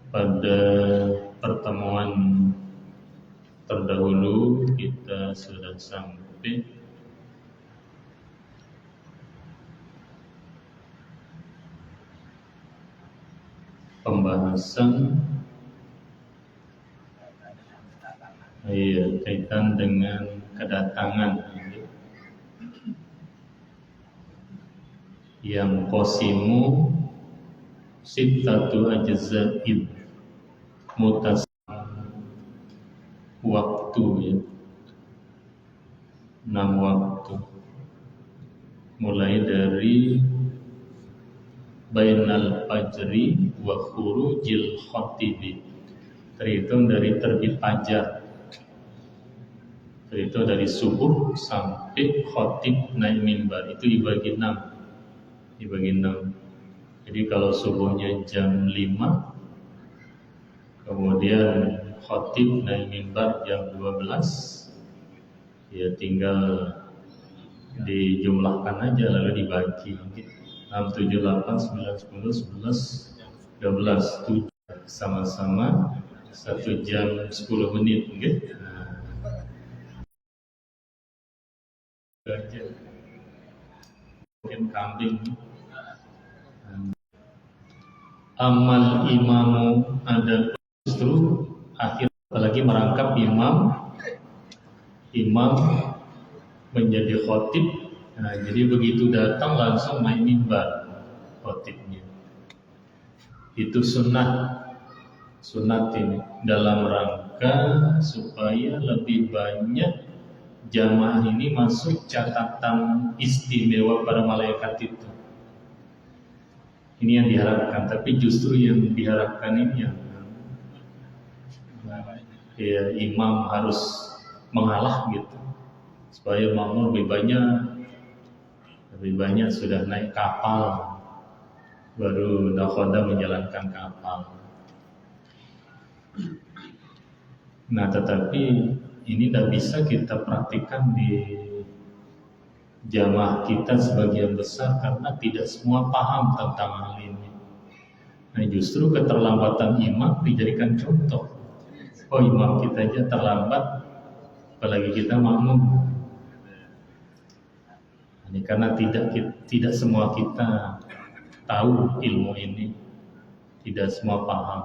Pada pertemuan terdahulu kita sudah sampai pembahasan kaitan dengan kedatangan yang qasimu sittatu ajza'in waktu 6 waktu, mulai dari bainal fajri wa khurujil khatibi, terhitung dari terbit fajar, terhitung dari subuh sampai khatib naik mimbar, itu dibagi 6. Jadi kalau subuhnya jam 5, kemudian khatib naik mimbar jam 12, ya tinggal dijumlahkan aja lalu dibagi 6, 7, 8, 9, 10, 11, 12, 7 sama-sama 1 jam 10 menit gitu. Mungkin kambing. Amal imamu, ada justru akhir, apalagi merangkap imam menjadi khotib. Nah, jadi begitu datang langsung naik mimbar khotibnya. Itu sunat ini dalam rangka supaya lebih banyak jamaah ini masuk catatan istimewa para malaikat itu. Ini yang diharapkan, tapi justru yang diharapkan ini yang imam harus mengalah gitu, supaya makmum lebih banyak sudah naik kapal, baru nakhoda menjalankan kapal. Nah, tetapi ini tidak bisa kita praktikkan di jamaah kita sebagian besar karena tidak semua paham tentang hal ini. Nah, justru keterlambatan imam dijadikan contoh. Oh, imam kita aja terlambat, apalagi kita makmum. Ini karena tidak semua kita tahu ilmu ini, tidak semua paham.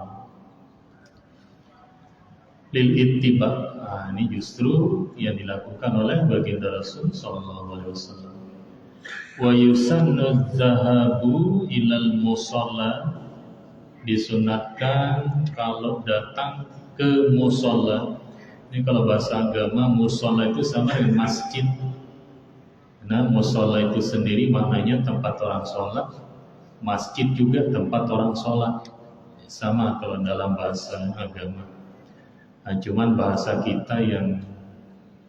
Lil ittiba, ini justru yang dilakukan oleh baginda Rasul sallallahu alaihi wasallam. Wa yusannu dzahabu ilal musalla, disunatkan kalau datang ke musalla. Ini kalau bahasa agama musalla itu sama dengan masjid. Nah, musalla itu sendiri maknanya tempat orang sholat, masjid juga tempat orang sholat, sama kalau dalam bahasa agama. Nah, cuman bahasa kita yang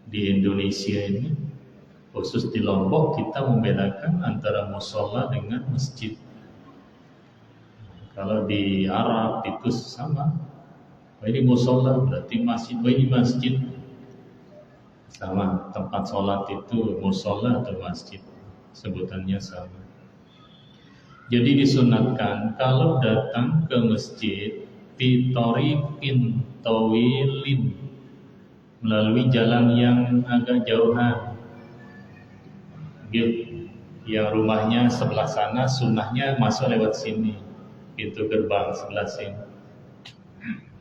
di Indonesia ini, khusus di Lombok, kita membedakan antara mushola dengan masjid. Kalau di Arab itu sama, oh, ini mushola berarti masjid, oh, ini masjid. Sama, tempat sholat itu mushola atau masjid, sebutannya sama. Jadi disunatkan kalau datang ke masjid fitoriqin tawilin, melalui jalan yang agak jauhan. Yang rumahnya sebelah sana, sunnahnya masuk lewat sini, pintu gerbang sebelah sini.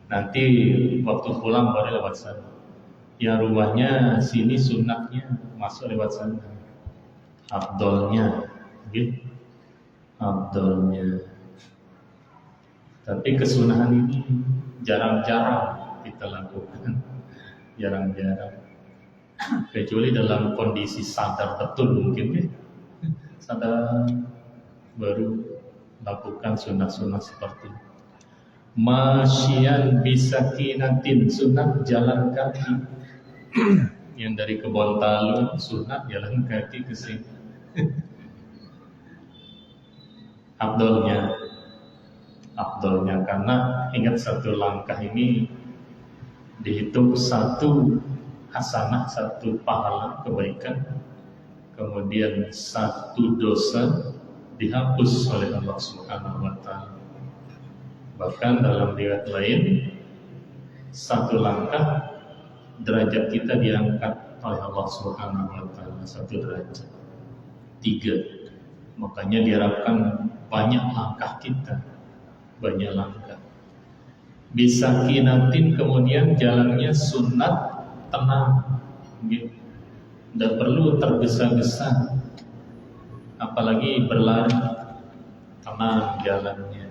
Nanti waktu pulang baru lewat sana. Yang rumahnya sini, sunnahnya masuk lewat sana. Afdolnya, afdolnya. Tapi kesunahan ini jarang-jarang kita lakukan, jarang-jarang. Kecuali dalam kondisi sadar betul mungkin sadar baru lakukan sunat-sunat seperti itu. Masyian bisakinatin, sunat jalan kaki. Yang dari Kebontalu sunat jalan kaki ke sini. Afdolnya karena ingat satu langkah ini dihitung satu hasanah, satu pahala kebaikan, kemudian satu dosa dihapus oleh Allah Subhanahu wa Ta'ala. Bahkan dalam riwayat lain, satu langkah derajat kita diangkat oleh Allah Subhanahu wa taala, satu derajat. 3. Makanya diharapkan banyak langkah kita, banyak langkah. Bisakinatin, kemudian jalannya sunat, tenang, gitu. Tidak perlu tergesa-gesa, apalagi berlari, tenang jalannya.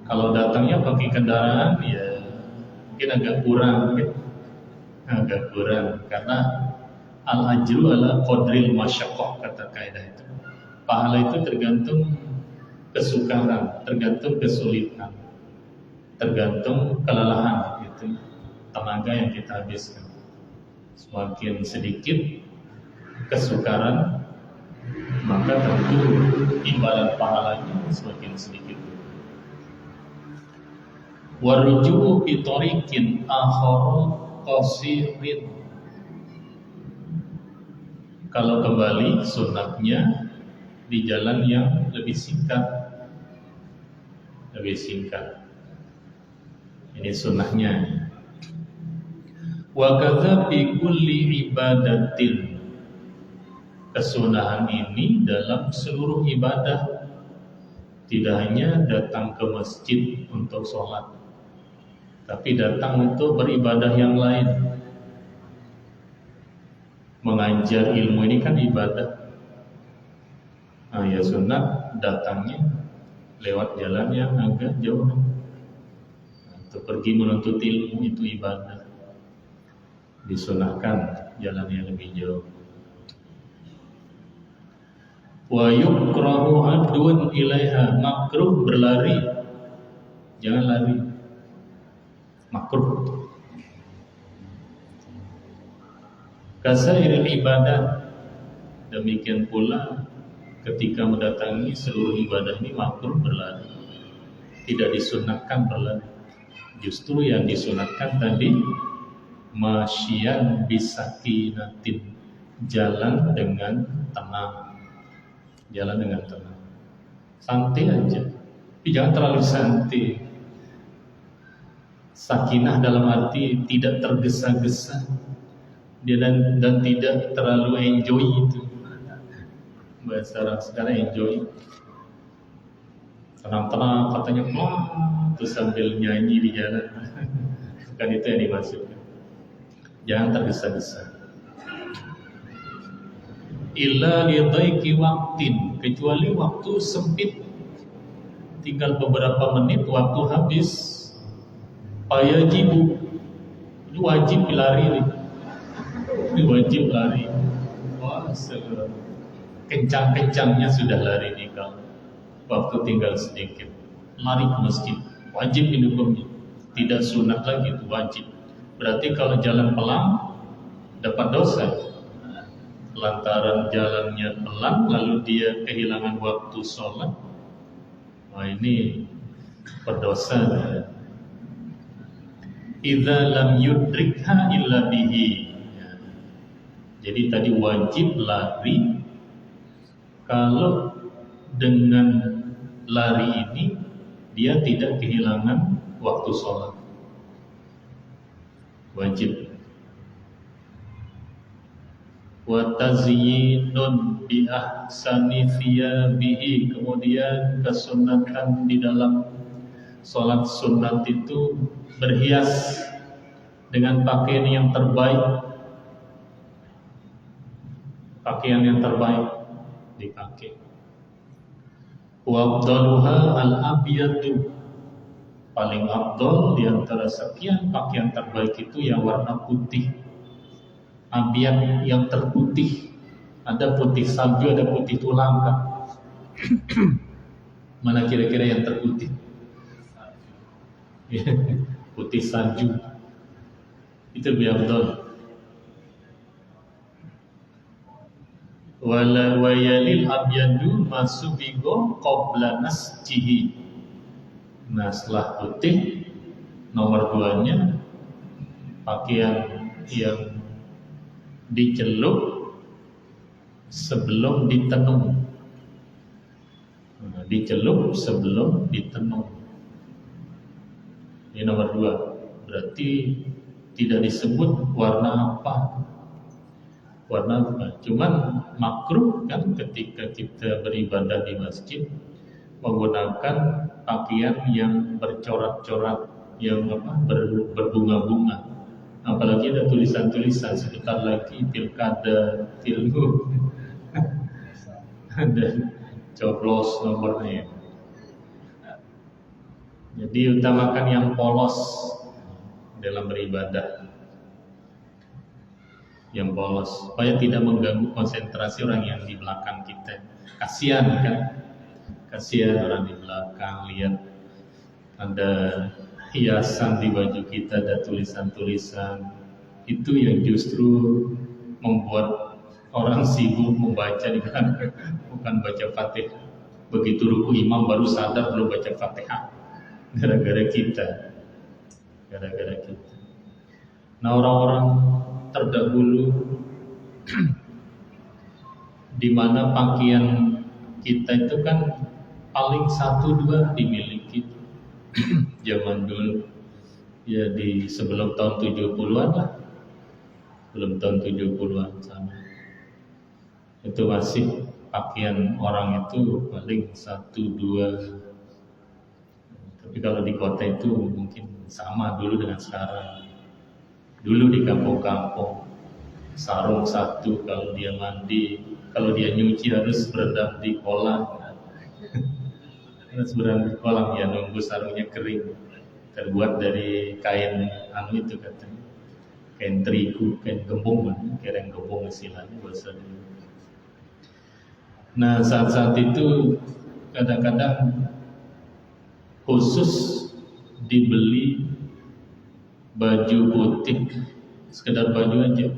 Kalau datangnya pakai kendaraan, ya mungkin agak kurang, gitu. Agak kurang, karena al-ajru ala qadril masyaqqah, kata kaidah itu. Pahala itu tergantung kesukaran, tergantung kesulitan, tergantung kelelahan, itu tenaga yang kita habiskan. Semakin sedikit kesukaran, maka tentu imbalan pahalanya semakin sedikit. Warju'u bi tariqin akhara qasirin. Kalau kembali, sunatnya di jalan yang lebih singkat, lebih singkat. Ini sunnahnya. Wa kadza fi kulli ibadatin. Kesunahan ini dalam seluruh ibadah, tidak hanya datang ke masjid untuk sholat, tapi datang untuk beribadah yang lain. Mengajar ilmu ini kan ibadah. Nah, ya sunat datangnya lewat jalan yang agak jauh. Untuk pergi menuntut ilmu itu ibadah. Disunahkan jalan yang lebih jauh. Wa yukrahu adun ilaiha, makruh berlari. Jangan lari. Makruh. Kasairil ibadah, demikian pula ketika mendatangi seluruh ibadah ini makruh berlari. Tidak disunatkan berlari. Justru yang disunatkan tadi masyian bisakinatin, jalan dengan tenang. Jalan dengan tenang. Santai aja. Tapi jangan terlalu santai. Sakinah dalam arti tidak tergesa-gesa, dan tidak terlalu enjoy itu. Bahasa orang sekarang enjoy. Tenang-tenang katanya, terus sambil nyanyi di jalan. Bukan itu yang dimaksudkan. Jangan tergesa-gesa. Illa lidhaiki waktin, kecuali waktu sempit, tinggal beberapa menit waktu habis. Fayajibu, ini wajib lari nih. Ini wajib lari. Wah, kencang-kencangnya sudah lari nih kalau waktu tinggal sedikit. Lari ke masjid, wajib ini hukumnya. Tidak sunat lagi, itu wajib. Berarti kalau jalan pelan dapat dosa. Lantaran jalannya pelan lalu dia kehilangan waktu sholat. Wah, ini berdosa. Idza lam yudrikha illa bihi. Jadi tadi wajib lari. Kalau dengan lari ini dia tidak kehilangan waktu sholat. Wajib. Wa tazyinun bi ahsani thiyabihi, kemudian kesunatan di dalam sholat sunat itu berhias dengan pakaian yang terbaik. Pakaian yang terbaik dipakai. Wa afdaluha al-abyadu, paling afdal di antara sekian pakaian terbaik itu yang warna putih. Abyad yang terputih. Ada putih salju, ada putih tulang kan? Mana kira-kira yang terputih? Putih salju. Itu lebih afdal. Wala wayalil abyadu masubigo qabla nasjihi. Nah, setelah putih nomor 2-nya pakaian yang dicelup sebelum ditenung. Nah, dicelup sebelum ditenung. Ini nomor 2. Berarti tidak disebut warna apa. Warna apa. Cuman makruh kan ketika kita beribadah di masjid menggunakan pakaian yang bercorak-corak, yang berbunga-bunga. Apalagi ada tulisan-tulisan sebentar lagi pilkada, pilgub, dan coblos nomornya. Jadi utamakan yang polos dalam beribadah, yang polos supaya tidak mengganggu konsentrasi orang yang di belakang kita. Kasihan kan, kasihan orang di belakang lihat ada hiasan di baju kita, ada tulisan-tulisan. Itu yang justru membuat orang sibuk membaca di belakang, bukan baca Fatihah. Begitu ruku imam baru sadar belum baca Fatihah. Gara-gara kita. Nah, orang-orang terdahulu di mana pakaian kita itu kan paling 1-2 dimiliki zaman dulu. Ya di sebelum tahun 70-an lah. Belum tahun 70-an sana. Itu masih pakaian orang itu paling 1-2. Tapi kalau di kota itu mungkin sama dulu dengan sekarang. Dulu di kampung-kampung sarung 1 kalau dia mandi, kalau dia nyuci harus berendam di kolam. Harus berendam di kolam ya, nunggu sarungnya kering. Terbuat dari kain itu katanya. Kain terigu, kain gembung, kain gembung istilahnya bahasa dulu. Nah, saat-saat itu kadang-kadang khusus dibeli baju butik, sekedar baju aja.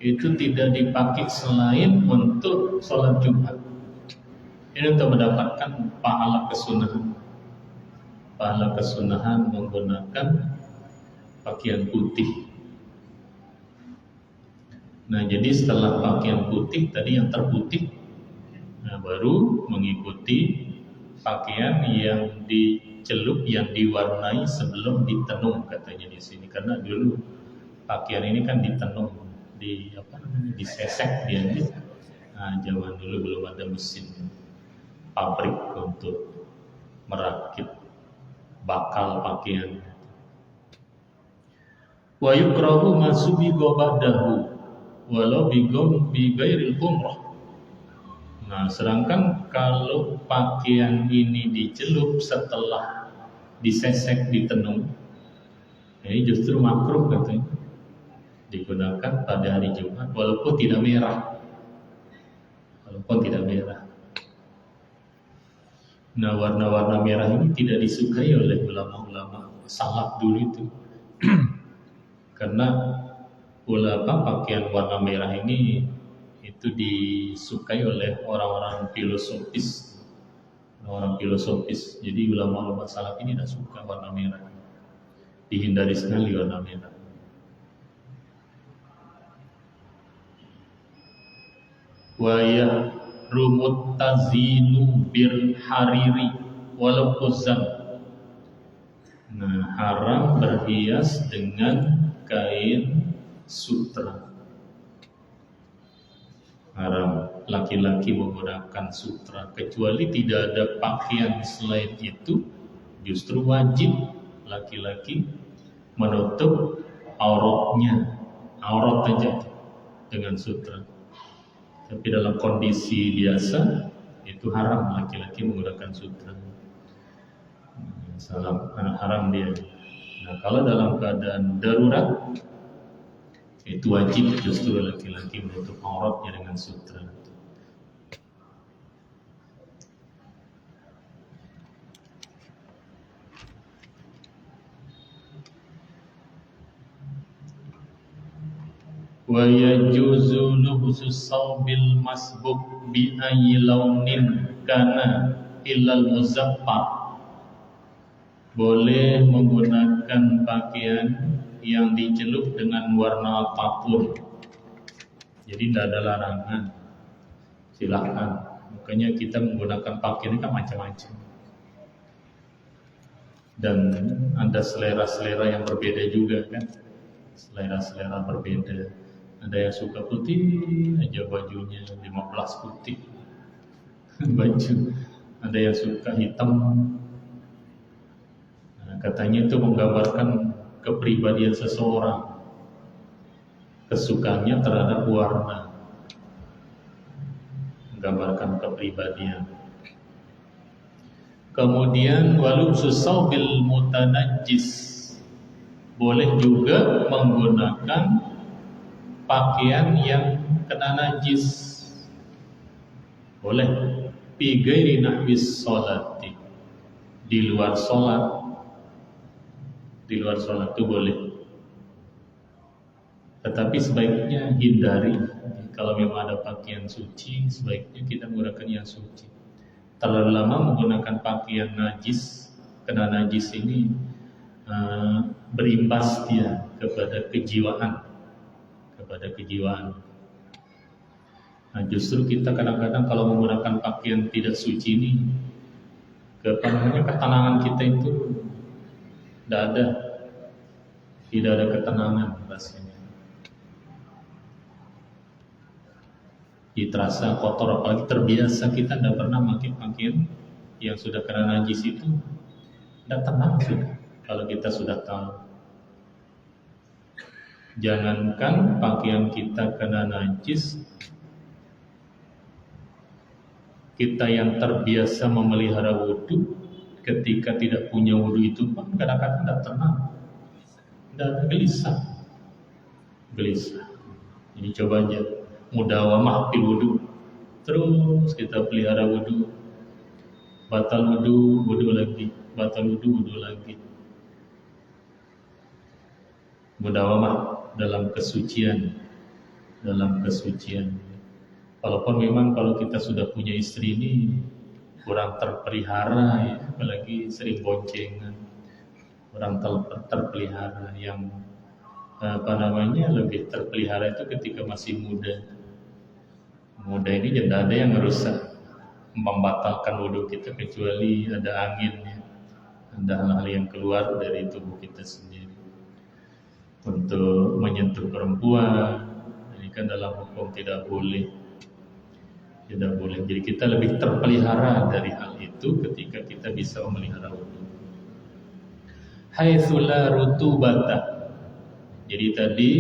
Itu tidak dipakai selain untuk sholat Jumat. Ini untuk mendapatkan pahala kesunahan. Pahala kesunahan menggunakan pakaian putih. Nah, jadi setelah pakaian putih tadi yang terputih, nah baru mengikuti pakaian yang dicelup, yang diwarnai sebelum ditenung katanya di sini. Karena dulu pakaian ini kan ditenung, disesek dia. Nah, zaman dulu belum ada mesin pabrik untuk merakit bakal pakaian. Wa yukrahu masubigo ba'dahu walau bigairil umrah. Nah, sedangkan kalau pakaian ini dicelup setelah disesek, ditenung, ini justru makruh katanya digunakan pada hari Jumat walaupun tidak merah. Nah, warna-warna merah ini tidak disukai oleh ulama-ulama salaf dulu itu. Karena pakaian warna merah ini itu disukai oleh orang-orang filosofis. Jadi ulama-ulama salaf ini tidak suka warna merah. Dihindari sekali warna merah. Wa yahrumut tazinu bil hariri walau quzam. Nah, haram berhias dengan kain sutra. Haram laki-laki menggunakan sutra, kecuali tidak ada pakaian selain itu. Justru wajib laki-laki menutup aurat saja dengan sutra. Tapi dalam kondisi biasa itu haram laki-laki menggunakan sutra. Haram dia. Nah, kalau dalam keadaan darurat itu wajib justru laki-laki menutup auratnya dengan sutra. Wa yajuzu lubsus sawbil masbuk bi ayyi launin kana illal muzaffar. Boleh menggunakan pakaian yang dicelup dengan warna apapun. Jadi tidak ada larangan. Silakan Makanya kita menggunakan pakaian kan macam-macam. Dan ada selera-selera yang berbeda juga kan. Selera-selera berbeda. Ada yang suka putih aja bajunya, 15 putih baju. Ada yang suka hitam. Nah, katanya itu menggambarkan kepribadian seseorang, kesukaannya terhadap warna, menggambarkan kepribadian. Kemudian walubsus saubil mutanajjis, boleh juga menggunakan pakaian yang kena najis, boleh fi ghairi nahwis sholati, di luar sholat, di luar sholat itu boleh. Tetapi sebaiknya hindari. Kalau memang ada pakaian suci, sebaiknya kita menggunakan yang suci. Terlalu lama menggunakan pakaian najis, kena najis ini berimbas dia kepada kejiwaan, kepada kejiwaan. Nah, justru kita kadang-kadang kalau menggunakan pakaian tidak suci ini, ketenangan kita itu tidak ada ketenangan rasanya. Terasa kotor, apalagi terbiasa kita tidak pernah pakai pakaian yang sudah kena najis itu, tidak tenang sudah. Kalau kita sudah tahu, jangankan pakaian kita kena najis, kita yang terbiasa memelihara wudhu, ketika tidak punya wudhu itu pun kadang-kadang tidak tenang, tidak gelisah. Jadi coba aja mudawamah fil wudu, terus kita pelihara wudu, batal wudu, wudu lagi, batal wudu, wudu lagi. Mudawamah dalam kesucian, Walaupun memang kalau kita sudah punya istri ini kurang terpelihara ya, apalagi sering boncengan, kurang terpelihara. Yang lebih terpelihara itu ketika masih muda. Muda ini tidak ada yang merusak, membatalkan wudhu kita kecuali ada angin ya. Ada hal-hal yang keluar dari tubuh kita sendiri. Untuk menyentuh perempuan, ini kan dalam hukum tidak boleh. Jadi kita lebih terpelihara dari hal itu ketika kita bisa memelihara wudhu. Haitsu la rutubata. Jadi tadi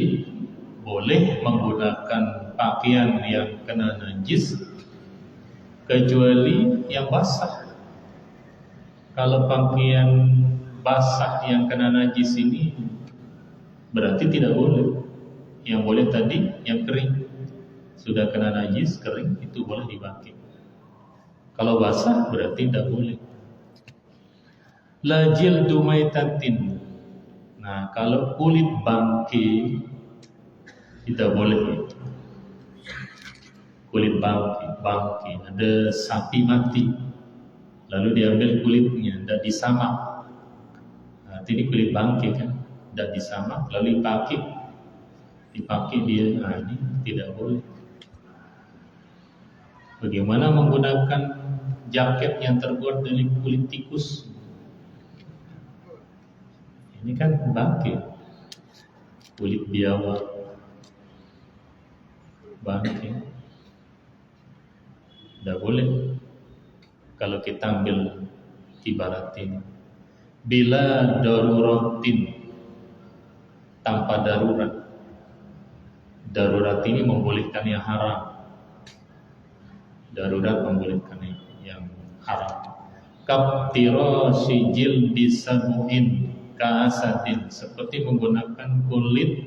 boleh menggunakan pakaian yang kena najis kecuali yang basah. Kalau pakaian basah yang kena najis ini berarti tidak boleh. Yang boleh tadi yang kering, sudah kena najis kering itu boleh dipakai. Kalau basah berarti tidak boleh. La jildu maitatin. Nah, kalau kulit bangkai tidak boleh. Kulit bangkai, ada sapi mati, lalu diambil kulitnya, tidak disamak. Nah, ini kulit bangkai kan, tidak disamak, lalu dipakai dia. Nah, ini tidak boleh. Bagaimana menggunakan jaket yang terbuat dari kulit tikus? Ini kan bangkai, kulit biawak, bangkai, tidak boleh. Kalau kita ambil ibaratin, bila daruratin, tanpa darurat. Darurat ini membolehkan yang haram. Darurat membolehkan yang haram. Kaptiro sijil bisabuin kaasatin, seperti menggunakan kulit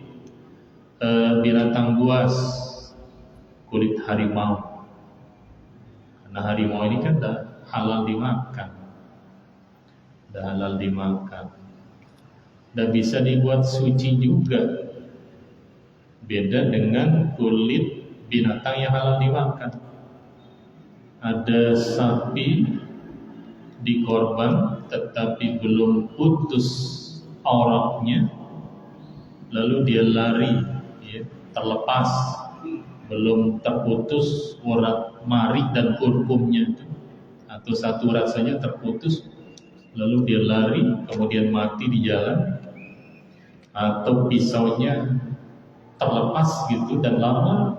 binatang buas, kulit harimau. Karena harimau ini kan dah halal dimakan, dan bisa dibuat suci juga. Beda dengan kulit binatang yang halal dimakan. Ada sapi dikorban tetapi belum putus auratnya, lalu dia lari ya, terlepas belum terputus urat mari dan kurkumnya itu, atau satu urat saja terputus, lalu dia lari kemudian mati di jalan, atau pisaunya terlepas gitu dan lama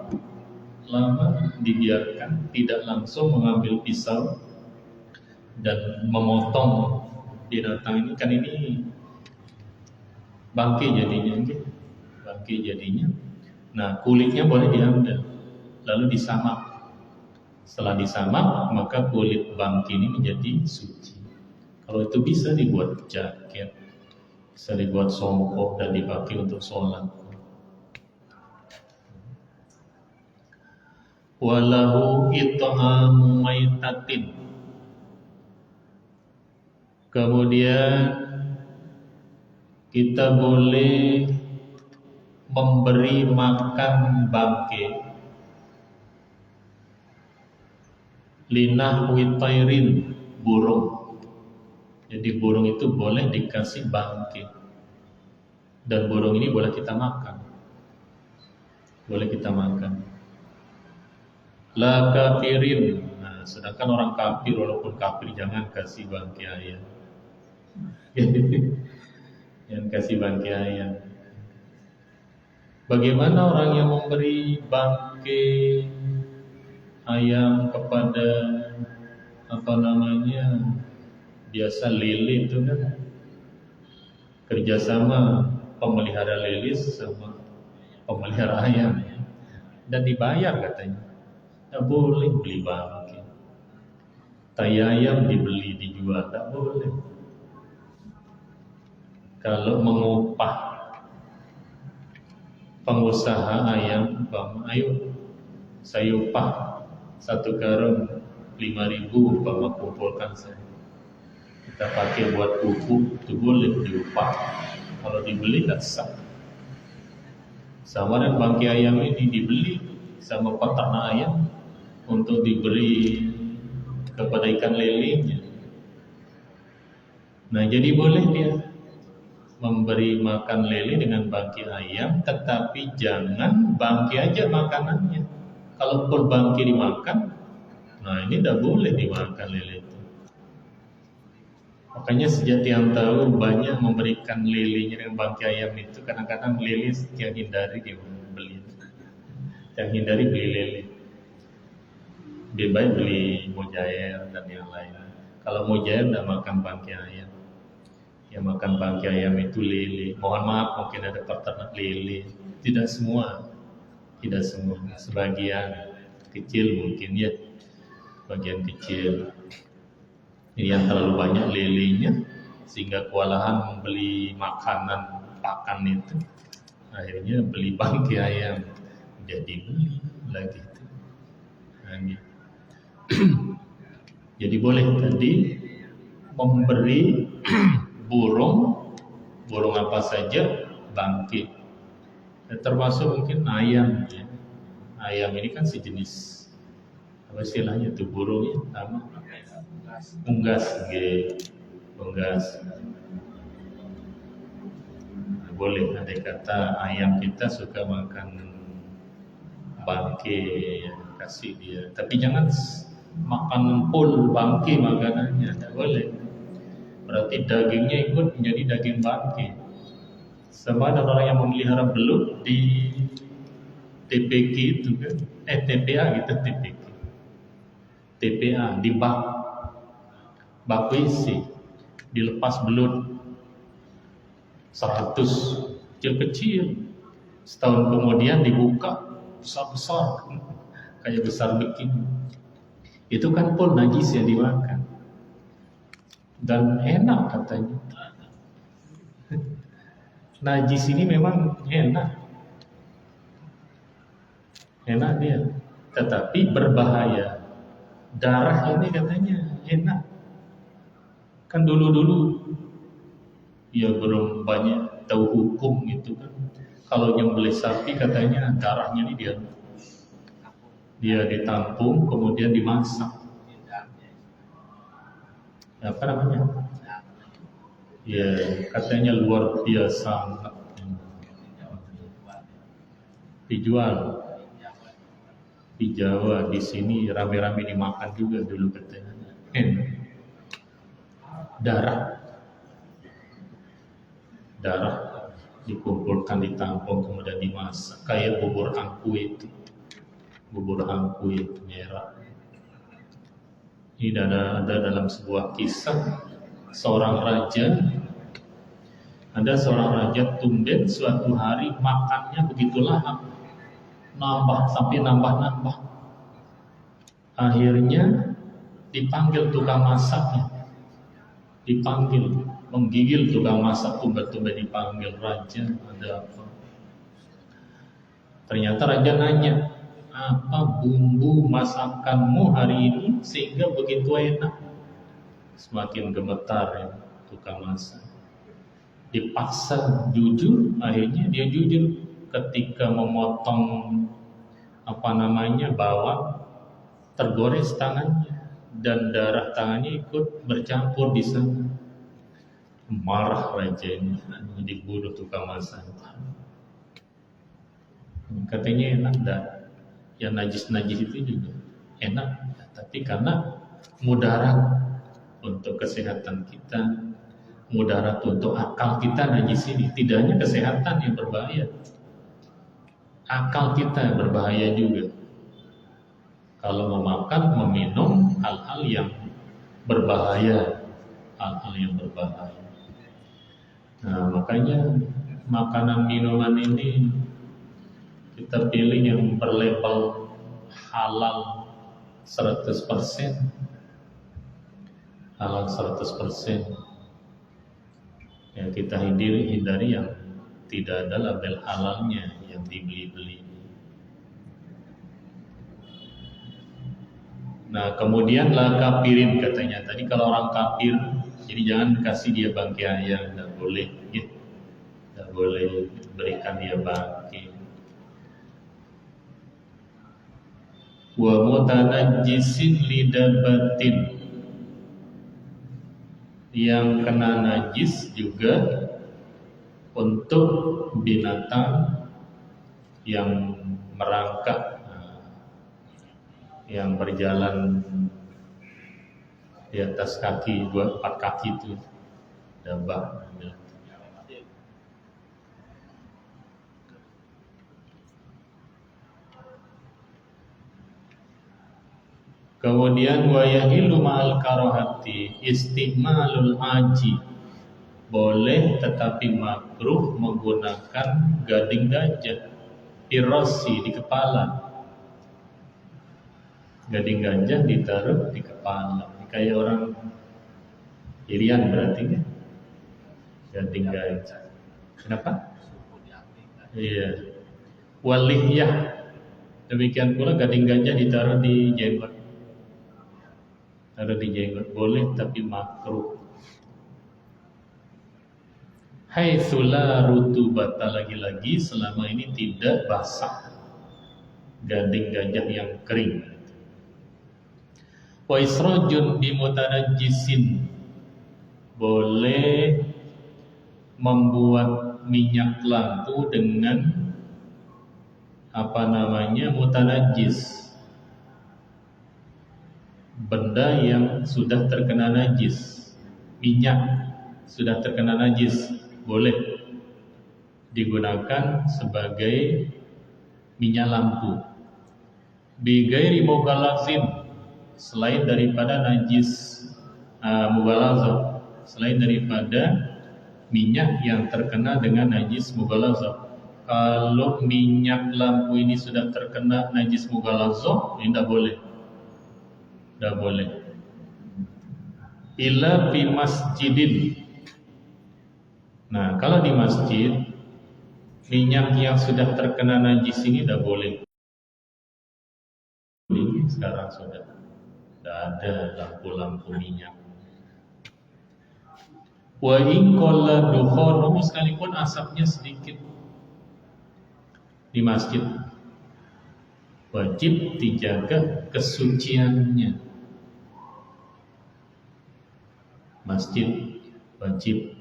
dibiarkan, tidak langsung mengambil pisau dan memotong binatang ini, kan ini bangkai jadinya, gitu. Bangkai jadinya. Nah, kulitnya boleh diambil, lalu disamak. Setelah disamak, maka kulit bangkai ini menjadi suci. Kalau itu bisa dibuat jaket, bisa dibuat songkok dan dipakai untuk sholat. Walahu it'amu maitatin. Kemudian kita boleh memberi makan bangkai, linahwi tairin, burung. Jadi burung itu boleh dikasih bangkai, dan burung ini boleh kita makan. Boleh kita makan. La kafirin. Nah, sedangkan orang kafir, walaupun kafir, jangan kasih bangkai ayam. Jangan kasih bangkai ayam. Bagaimana orang yang memberi bangkai ayam kepada biasa lele itu kan kerjasama pemelihara lele sama pemelihara ayam, dan dibayar katanya. Tidak boleh beli bangkai. Tai ayam dibeli dijual, tidak boleh. Kalau mengupah pengusaha ayam, ayo saya upah 1 karung 5.000, kumpulkan saya, kita pakai buat pupuk, itu boleh diupah. Kalau dibeli tidak sah. Sama dengan bangkai ayam ini dibeli sama peternak ayam untuk diberi kepada ikan lelenya. Nah, jadi boleh dia memberi makan lele dengan bangkai ayam, tetapi jangan bangkai aja makanannya. Kalaupun bangkai dimakan, nah ini tidak boleh dimakan lele itu. Makanya sejak tiang tahu banyak memberikan lelenya dengan bangkai ayam itu, kadang-kadang lele yang hindari dia beli. Yang hindari beli lele. Lebih baik beli mujair dan yang lain. Kalau mujair tidak makan bangkai ayam. Yang makan bangkai ayam itu lele. Mohon maaf, mungkin ada peternak lele. Tidak semua. Sebagian kecil mungkin ya. Bagian kecil. Ini yang terlalu banyak lelenya sehingga kewalahan membeli makanan pakan itu. Akhirnya beli bangkai ayam. Jadi beli lagi. Nah, gitu. Jadi boleh tadi memberi burung apa saja bangkai, termasuk mungkin ayam ya. Ayam ini kan sejenis apa istilahnya tuh burungnya, unggas. Boleh, ada kata ayam kita suka makan bangkai, ya, kasih dia, tapi jangan makan full bangkai makanannya, tidak boleh. Berarti dagingnya ikut menjadi daging bangkai. Sama ada orang yang memelihara belut di TPK itu kan, TPA gitu, TPA di bak WC, dilepas belut 100 kecil-kecil, setahun kemudian dibuka besar-besar, kayak besar begini. Itu kan pun najis yang dimakan. Dan enak katanya. Najis ini memang enak dia, tetapi berbahaya. Darah ini katanya enak. Kan dulu ya belum banyak tahu hukum itu kan. Kalau nyembelih sapi katanya darahnya ini dia ditampung kemudian dimasak. Apa namanya? Ya, katanya luar biasa dijual. Di Jawa, di sini rame-rame dimakan juga dulu katanya. Darah dikumpulkan, ditampung, kemudian dimasak kayak bubur angku itu merah. Ini ada dalam sebuah kisah ada seorang raja tumben suatu hari makannya begitu lahap, sampai nambah. Akhirnya dipanggil tukang masaknya, menggigil tukang masak, tumben dipanggil, raja ada apa? Ternyata raja nanya, apa bumbu masakanmu hari ini sehingga begitu enak? Semakin gemetar ya tukang masak. Dipaksa jujur, akhirnya dia jujur ketika memotong bawang, tergores tangannya dan darah tangannya ikut bercampur di sana. Marah raja ini, dibunuh tukang masak. Katanya enak dah, yang najis itu juga enak, tapi karena mudarat untuk kesehatan kita, mudarat untuk akal kita najis ini. Tidak hanya kesehatan yang berbahaya, akal kita yang berbahaya juga. Kalau memakan, meminum hal-hal yang berbahaya, Nah, makanya makanan minuman ini kita pilih yang berlabel halal 100%. Halal 100%. Ya, kita hindari yang tidak ada label halalnya, yang dibeli-beli. Nah, kemudian la kafirin katanya. Tadi kalau orang kafir, jadi jangan kasih dia bangkai ayam, tidak boleh. Tidak boleh berikan dia bangkai. Wa mutanajjisin lidabatin, yang kena najis juga untuk binatang yang merangkak, yang berjalan di atas kaki, 4 kaki itu dabah. Kemudian wa yahilu ma'al karahati istimalul haji, boleh tetapi makruh menggunakan gading gajah irasi di kepala. Gading gajah ditaruh di kepala, kayak orang Irian berarti kan? Gading gajah. Kenapa? Iya. Waliyah, demikian pula gading gajah ditaruh di jenggot. Boleh tapi makruh. Haitsu la rutubata, lagi-lagi selama ini tidak basah gading gajah yang kering. Wa israjun bimutanajjisin, boleh membuat minyak lampu dengan mutanajjis, benda yang sudah terkena najis, minyak sudah terkena najis, boleh digunakan sebagai minyak lampu. Bi ghairi mughalazin, selain daripada najis mughalazah, selain daripada minyak yang terkena dengan najis mughalazah. Kalau minyak lampu ini sudah terkena najis mughalazah, ini tidak boleh. Illa fi masjidin. Nah, kalau di masjid, minyak yang sudah terkena najis ini tidak boleh. Sekarang sudah tidak ada lampu-lampu minyak. Wa in qalla dukhanuhu, sekalipun asapnya sedikit di masjid, wajib dijaga kesuciannya. Masjid wajib,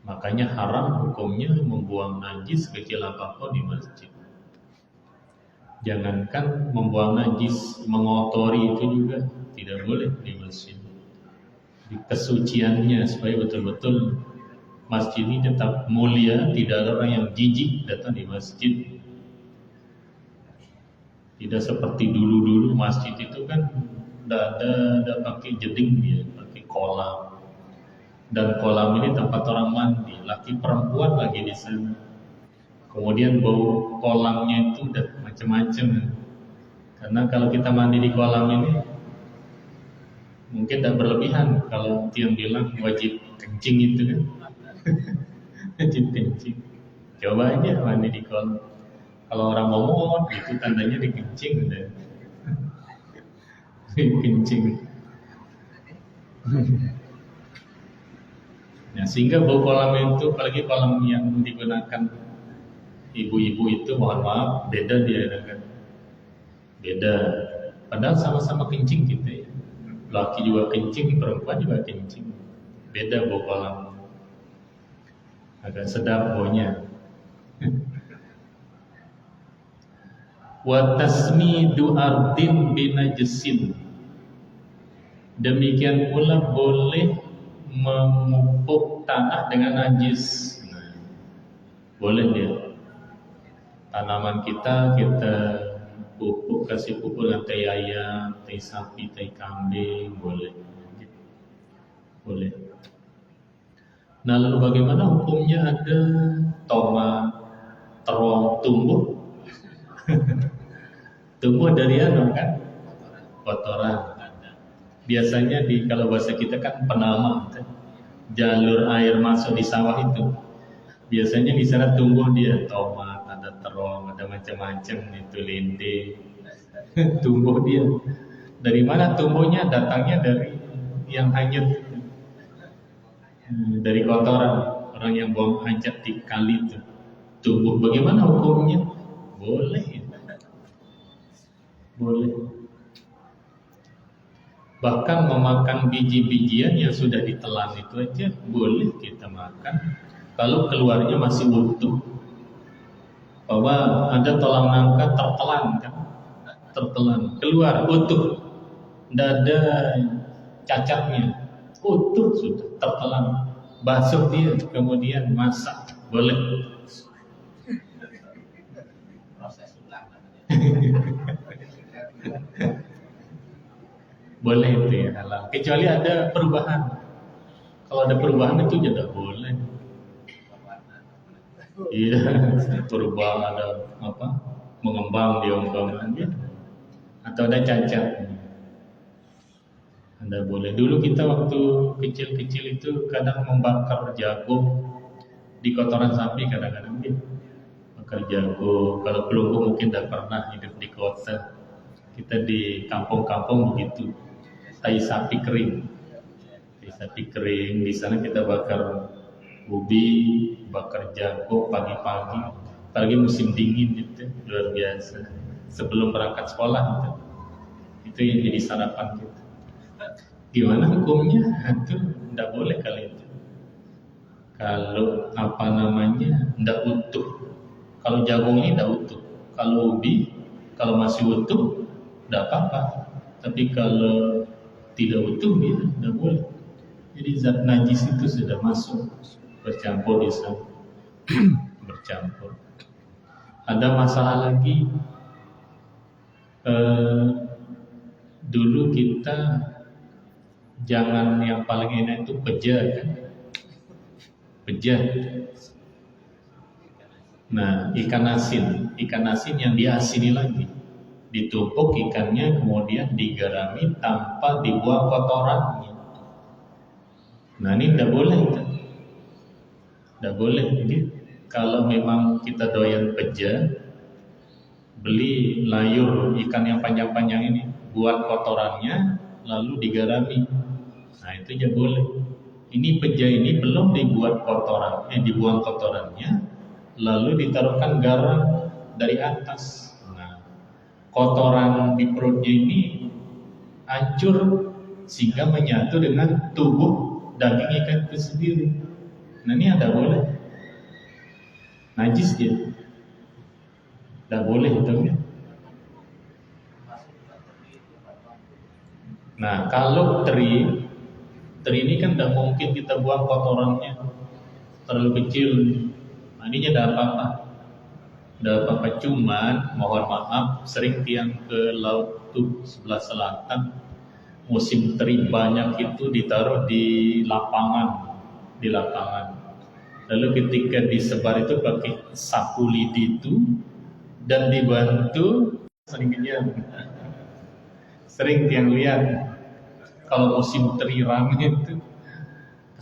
makanya haram hukumnya membuang najis kecil apapun di masjid. Jangankan membuang najis, mengotori itu juga tidak boleh di masjid. Di kesuciannya supaya betul-betul masjid ini tetap mulia, tidak ada orang yang jijik datang di masjid. Tidak seperti dulu-dulu masjid itu kan ada pakai jeding dia, pakai kolam. Dan kolam ini tempat orang mandi, laki perempuan lagi di sana. Kemudian bau kolamnya itu udah macam-macam. Karena kalau kita mandi di kolam ini mungkin tidak berlebihan kalau yang bilang wajib kencing itu kan. Wajib kencing. Coba aja mandi di kolam. Kalau orang ngomong itu tandanya dikencing udah. Dikencing. Nah, sehingga bau kolam itu, apalagi kolam yang digunakan ibu-ibu itu, mohon maaf, beda dia kan. Beda. Padahal sama-sama kencing kita ya. Laki juga kencing, perempuan juga kencing. Beda bau kolam. Agak sedap baunya. Wa tasmidu ardin binajesin. Demikian pula boleh memupuk tanah dengan najis. Nah, boleh dia. Tanaman kita pupuk, kasih pupuk dengan tai ayam, tai sapi, tai kambing, boleh. Boleh. Nah, lalu bagaimana hukumnya ada tomat, terong tumbuh? Tumbuh dari kan? Kotoran. Biasanya kalau bahasa kita kan penama, jalur air masuk di sawah itu. Biasanya di sana tumbuh dia tomat, ada terong, ada macam-macam itu linde. Tumbuh dia. Dari mana tumbuhnya? Datangnya dari yang hanyut, dari kotoran orang yang buang hajat di kali itu. Tumbuh. Bagaimana hukumnya? Boleh. Boleh. Bahkan memakan biji-bijian yang sudah ditelan itu aja boleh kita makan kalau keluarnya masih utuh. Bahwa ada tulang nangka tertelan kan? Tertelan, keluar utuh. Tidak ada cacatnya. Utuh sudah tertelan. Basuh dia kemudian masak, boleh. Boleh itu ya halal. Kecuali ada perubahan. Kalau ada perubahan itu tidak boleh. Iya, perubahan ada mengembang dia umpamanya, atau ada cacat. Anda boleh. Dulu kita waktu kecil-kecil itu kadang membakar jagung di kotoran sapi kadang-kadang gitu. Bakar jagung. Kalau pelunggu mungkin tidak pernah hidup di kota. Kita di kampung-kampung begitu. Tai sapi kering. Tai sapi kering. Di sana kita bakar ubi, bakar jagung pagi-pagi. Apalagi musim dingin itu luar biasa. Sebelum berangkat sekolah itu yang jadi sarapan kita. Gimana hukumnya? Itu tidak boleh kali itu. Kalau tidak utuh. Kalau jagung ini tidak utuh. Kalau ubi, kalau masih utuh, tidak apa-apa. Tapi kalau tidak utuh, ya tidak boleh. Jadi zat najis itu sudah masuk, bercampur di sana. Bercampur. Ada masalah lagi. Dulu kita jangan yang paling enak itu peja kan? Peja. Nah, ikan asin yang diasini lagi. Ditumpuk ikannya kemudian digarami tanpa dibuang kotorannya. Nah, ini tidak boleh kan? Tidak boleh. Jadi kalau memang kita doyan peja, beli layur ikan yang panjang-panjang ini, buat kotorannya lalu digarami. Nah, itu aja boleh. Ini peja ini belum dibuat dibuang kotorannya, lalu ditaruhkan garam dari atas. Nah, kotoran di perutnya ini hancur sehingga menyatu dengan tubuh daging ikan itu sendiri. Nah, ini tidak boleh. Najis dia. Tidak boleh itu ya. Nah, kalau teri ini kan tidak mungkin kita buang kotorannya, terlalu kecil. Nah, ininya ada apa-apa. Ada apa-apa, cuman mohon maaf, sering tiang ke laut tuh sebelah selatan, musim teri banyak itu ditaruh di lapangan. Lalu ketika disebar itu pakai sapu lidi itu dan dibantu sering tiang lihat kalau musim teri rame itu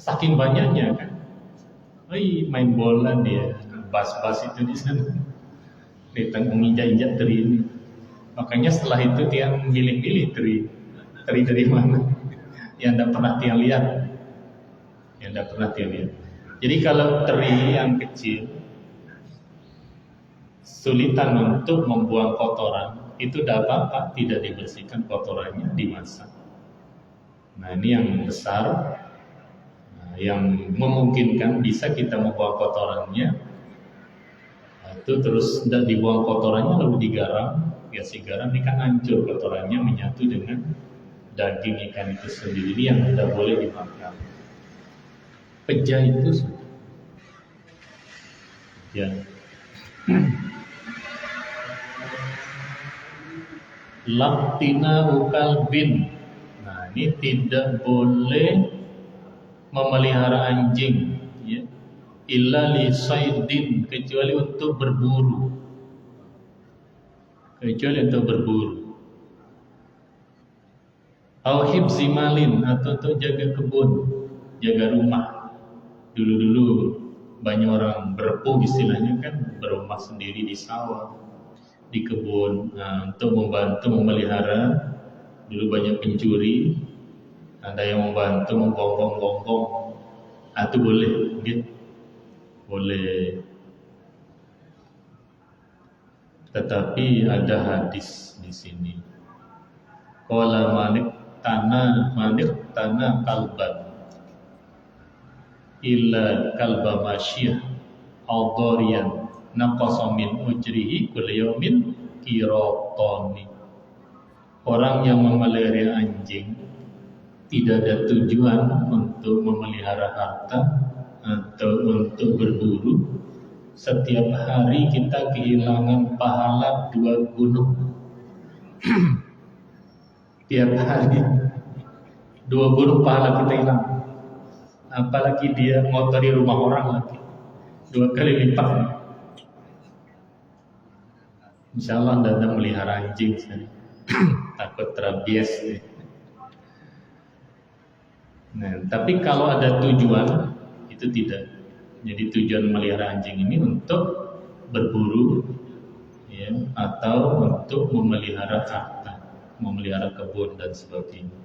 saking banyaknya kan, main bola dia, bas-bas itu di sana, datang menginjak-injak teri ini. Makanya setelah itu tiang milih-milih teri dari mana yang tidak pernah tiang lihat. Jadi kalau teri yang kecil sulitan untuk membuang kotoran, itu tidak apa-apa, tidak dibersihkan kotorannya, dimasak. Nah, ini yang besar, yang memungkinkan bisa kita membuang kotorannya. Itu terus tidak dibuang kotorannya lalu digaram, dikasih garam, ini kan hancur kotorannya, menyatu dengan daging ikan itu sendiri yang tidak boleh dimakan. Pejah itu ya. Laktina ukalbin. Nah, ini tidak boleh memelihara anjing, ya. Illa li saydin, kecuali untuk berburu. Au hibzi malin, atau untuk jaga kebun, jaga rumah. Dulu banyak orang berpuh istilahnya kan, berumah sendiri di sawah, di kebun. Nah, untuk membantu memelihara, dulu banyak pencuri, ada yang membantu menggonggong-gonggong. Itu boleh, gitu. Boleh. Tetapi ada hadis di sini. Qala manik tanah kalban illa kalba masyiyah al-doriyan naqasa min ujrihi kullu yawmin qiratani. Orang yang memelihara anjing tidak ada tujuan untuk memelihara harta atau untuk berburu, setiap hari kita kehilangan pahala 2 gunung. Tiap hari 2 gunung pahala kita hilang. Apalagi dia ngotori rumah orang lagi, 2 kali lipat. Insya Allah Anda melihara anjing saya. Takut rabies. Nah, tapi kalau ada tujuan itu tidak. Jadi tujuan melihara anjing ini untuk berburu, ya, atau untuk memelihara harta, memelihara kebun dan sebagainya.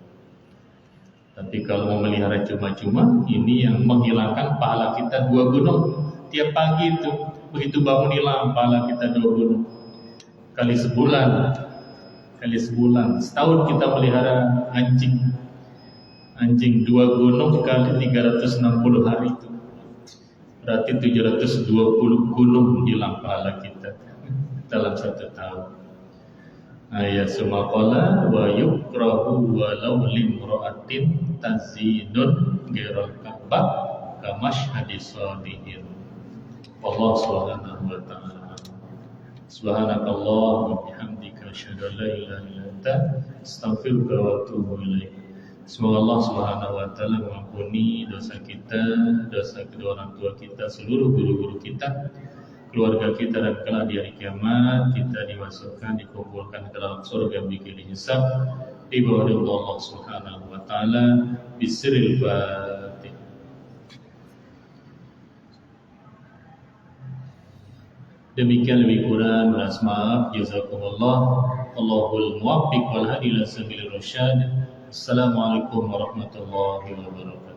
Tapi kalau memelihara cuma-cuma, ini yang menghilangkan pahala kita 2 gunung. Tiap pagi itu begitu bangun hilang pahala kita 2 gunung. Kali sebulan, setahun kita melihara anjing 2 gunung kali 360 hari itu. Berarti 720 gunung hilang pahala kita dalam 1 tahun. Ayat sumaqala wa yukrahu walau limra'atin tazinun ghairal ka'bah kamashhadis sadiqin. Wallahu subhanahu wa ta'ala. Subhanakallah wa bihamdika asyhadu an la ilaha illa anta astaghfiruka wa atubu ilaik. Semoga Allah Subhanahu wa taala mengampuni dosa kita, dosa kedua orang tua kita, seluruh guru-guru kita, keluarga kita, dan kelak di hari kiamat kita dimasukkan, dikumpulkan ke dalam surga bigil hisab di bawah ridha Allah Subhanahu wa taala bisiril Fatih. Demikian lebih kurang, mohon maaf, jazakumullah. Allahul muwaffiq wal hadi ila sabilir rasyad. Assalamualaikum warahmatullahi wabarakatuh.